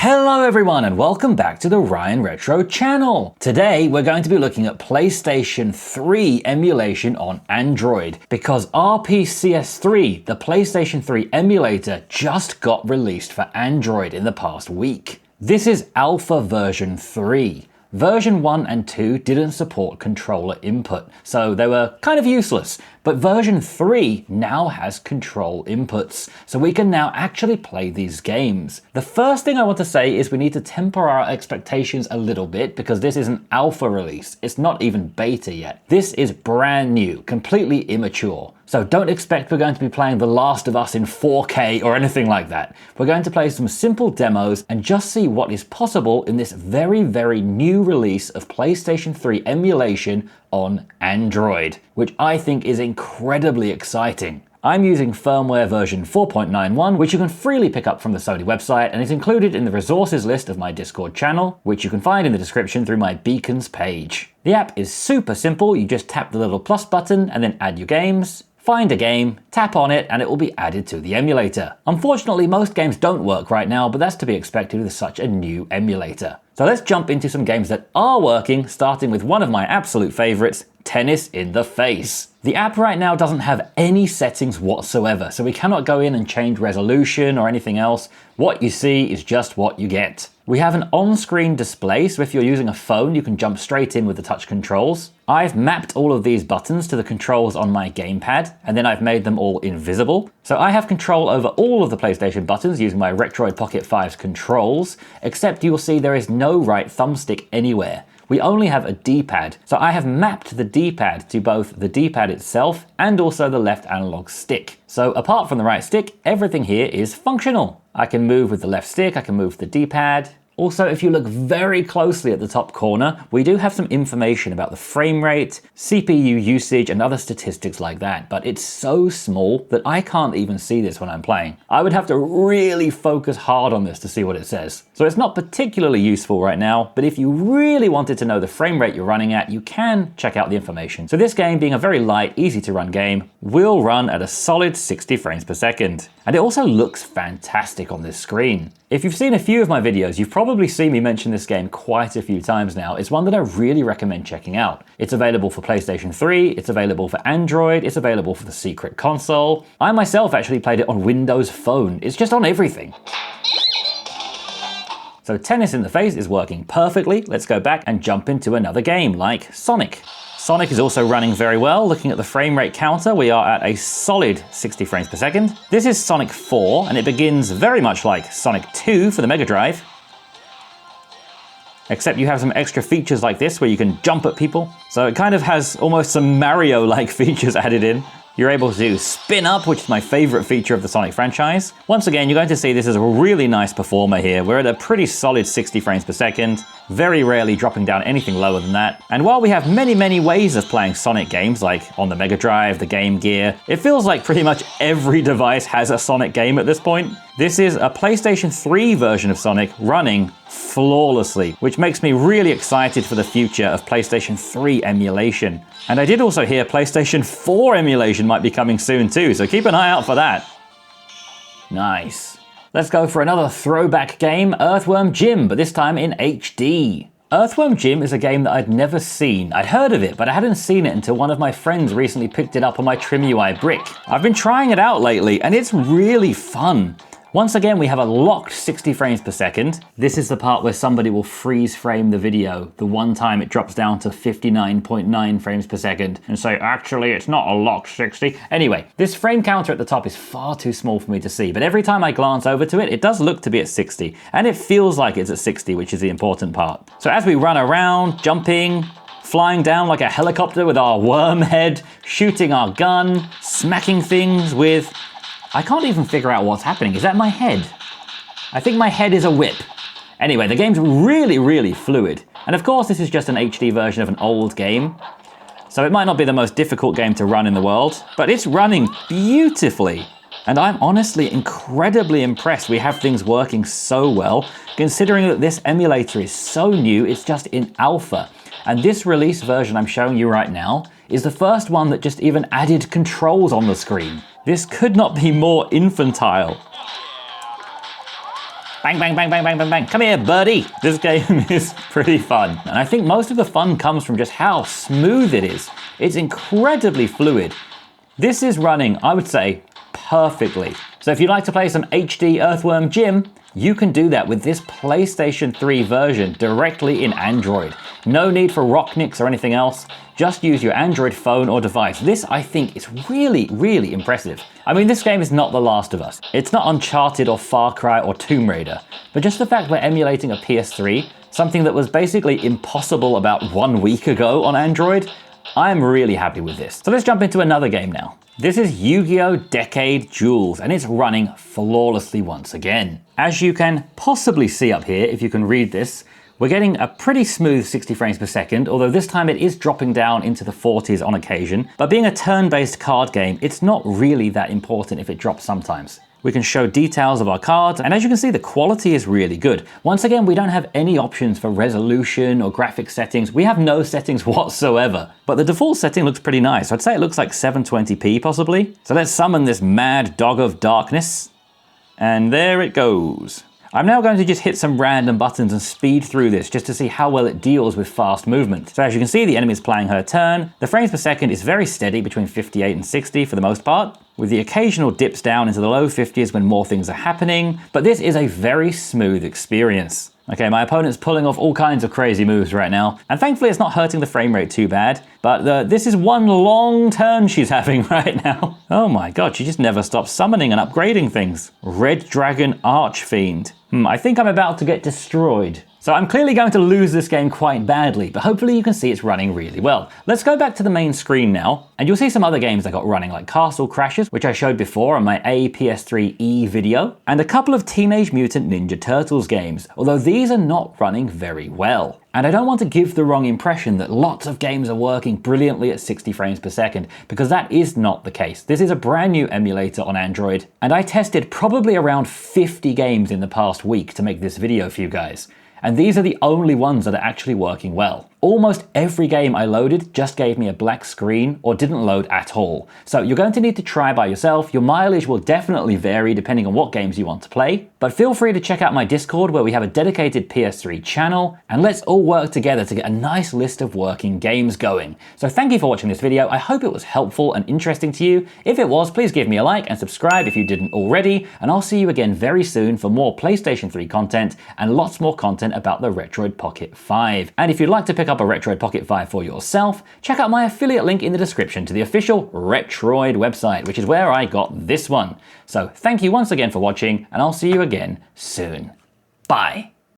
Hello everyone and welcome back to the Ryan Retro channel. Today we're going to be looking at PlayStation 3 emulation on Android because RPCS3, the PlayStation 3 emulator, just got released for Android in the past week. This is Alpha version 3. Version 1 and 2 didn't support controller input, so they were kind of useless. But version 3 now has control inputs, so we can now actually play these games. The first thing I want to say is we need to temper our expectations a little bit because this is an alpha release. It's not even beta yet. This is brand new, completely immature. So don't expect we're going to be playing The Last of Us in 4K or anything like that. We're going to play some simple demos and just see what is possible in this very, very new release of PlayStation 3 emulation on Android, which I think is incredibly exciting. I'm using firmware version 4.91, which you can freely pick up from the Sony website and is included in the resources list of my Discord channel, which you can find in the description through my beacons page. The app is super simple. You just tap the little plus button and then add your games. Find a game, tap on it, and it will be added to the emulator. Unfortunately, most games don't work right now, but that's to be expected with such a new emulator. So let's jump into some games that are working, starting with one of my absolute favorites, Tennis in the Face. The app right now doesn't have any settings whatsoever, so we cannot go in and change resolution or anything else. What you see is just what you get. We have an on-screen display, so if you're using a phone, you can jump straight in with the touch controls. I've mapped all of these buttons to the controls on my gamepad, and then I've made them all invisible. So I have control over all of the PlayStation buttons using my Retroid Pocket 5's controls, except you will see there is no right thumbstick anywhere. We only have a D-pad, so I have mapped the D-pad to both the D-pad itself and also the left analog stick. So apart from the right stick, everything here is functional. I can move with the left stick, I can move with the D-pad. Also, if you look very closely at the top corner, we do have some information about the frame rate, CPU usage, and other statistics like that, but it's so small that I can't even see this when I'm playing. I would have to really focus hard on this to see what it says. So it's not particularly useful right now, but if you really wanted to know the frame rate you're running at, you can check out the information. So this game, being a very light, easy to run game, will run at a solid 60 frames per second. And it also looks fantastic on this screen. If you've seen a few of my videos, you've probably seen me mention this game quite a few times now. It's one that I really recommend checking out. It's available for PlayStation 3, it's available for Android, it's available for the secret console. I myself actually played it on Windows Phone. It's just on everything. So Tennis in the Face is working perfectly. Let's go back and jump into another game like Sonic. Sonic is also running very well. Looking at the frame rate counter, we are at a solid 60 frames per second. This is Sonic 4, and it begins very much like Sonic 2 for the Mega Drive. Except you have some extra features like this where you can jump at people. So it kind of has almost some Mario-like features added in. You're able to spin up, which is my favorite feature of the Sonic franchise. Once again, you're going to see this is a really nice performer here. We're at a pretty solid 60 frames per second, very rarely dropping down anything lower than that. And while we have many, many ways of playing Sonic games, like on the Mega Drive, the Game Gear, it feels like pretty much every device has a Sonic game at this point. This is a PlayStation 3 version of Sonic running flawlessly, which makes me really excited for the future of PlayStation 3 emulation. And I did also hear PlayStation 4 emulation might be coming soon too, so keep an eye out for that. Nice. Let's go for another throwback game, Earthworm Jim, but this time in HD. Earthworm Jim is a game that I'd never seen. I'd heard of it, but I hadn't seen it until one of my friends recently picked it up on my TrimUI brick. I've been trying it out lately, and it's really fun. Once again, we have a locked 60 frames per second. This is the part where somebody will freeze frame the video the one time it drops down to 59.9 frames per second and say, actually, it's not a locked 60. Anyway, this frame counter at the top is far too small for me to see, but every time I glance over to it, it does look to be at 60, and it feels like it's at 60, which is the important part. So as we run around, jumping, flying down like a helicopter with our worm head, shooting our gun, smacking things with... I can't even figure out what's happening. Is that my head? I think my head is a whip. Anyway, the game's really, really fluid. And of course, this is just an HD version of an old game. So it might not be the most difficult game to run in the world, but it's running beautifully. And I'm honestly incredibly impressed we have things working so well, considering that this emulator is so new, it's just in alpha. And this release version I'm showing you right now is the first one that just even added controls on the screen. This could not be more infantile. Bang, bang, bang, bang, bang, bang, bang. Come here, birdie. This game is pretty fun. And I think most of the fun comes from just how smooth it is. It's incredibly fluid. This is running, I would say, perfectly. So if you'd like to play some HD Earthworm Jim, you can do that with this PlayStation 3 version directly in Android. No need for Rocknix or anything else. Just use your Android phone or device. This, I think, is really, really impressive. I mean, this game is not The Last of Us. It's not Uncharted or Far Cry or Tomb Raider. But just the fact we're emulating a PS3, something that was basically impossible about 1 week ago on Android, I'm really happy with this. So let's jump into another game now. This is Yu-Gi-Oh! Decade Duels, and it's running flawlessly once again. As you can possibly see up here, if you can read this, we're getting a pretty smooth 60 frames per second, although this time it is dropping down into the 40s on occasion. But being a turn-based card game, it's not really that important if it drops sometimes. We can show details of our cards, and as you can see, the quality is really good. Once again, we don't have any options for resolution or graphic settings. We have no settings whatsoever, but the default setting looks pretty nice. I'd say it looks like 720p possibly. So let's summon this mad dog of darkness, and there it goes. I'm now going to just hit some random buttons and speed through this just to see how well it deals with fast movement. So as you can see, the enemy is playing her turn. The frames per second is very steady between 58 and 60 for the most part, with the occasional dips down into the low 50s when more things are happening. But this is a very smooth experience. Okay, my opponent's pulling off all kinds of crazy moves right now, and thankfully it's not hurting the frame rate too bad, but this is one long turn she's having right now. Oh my god, she just never stops summoning and upgrading things. Red Dragon Archfiend. I think I'm about to get destroyed. So I'm clearly going to lose this game quite badly, but hopefully you can see it's running really well. Let's go back to the main screen now, and you'll see some other games I got running, like Castle Crashers, which I showed before on my PS3 video, and a couple of Teenage Mutant Ninja Turtles games, although these are not running very well. And I don't want to give the wrong impression that lots of games are working brilliantly at 60 frames per second, because that is not the case. This is a brand new emulator on Android, and I tested probably around 50 games in the past week to make this video for you guys. And these are the only ones that are actually working well. Almost every game I loaded just gave me a black screen or didn't load at all. So you're going to need to try by yourself. Your mileage will definitely vary depending on what games you want to play. But feel free to check out my Discord where we have a dedicated PS3 channel, and let's all work together to get a nice list of working games going. So thank you for watching this video. I hope it was helpful and interesting to you. If it was, please give me a like and subscribe if you didn't already, and I'll see you again very soon for more PlayStation 3 content and lots more content about the Retroid Pocket 5. And if you'd like to pick up a Retroid Pocket 5 for yourself, check out my affiliate link in the description to the official Retroid website, which is where I got this one. So thank you once again for watching, and I'll see you again soon. Bye.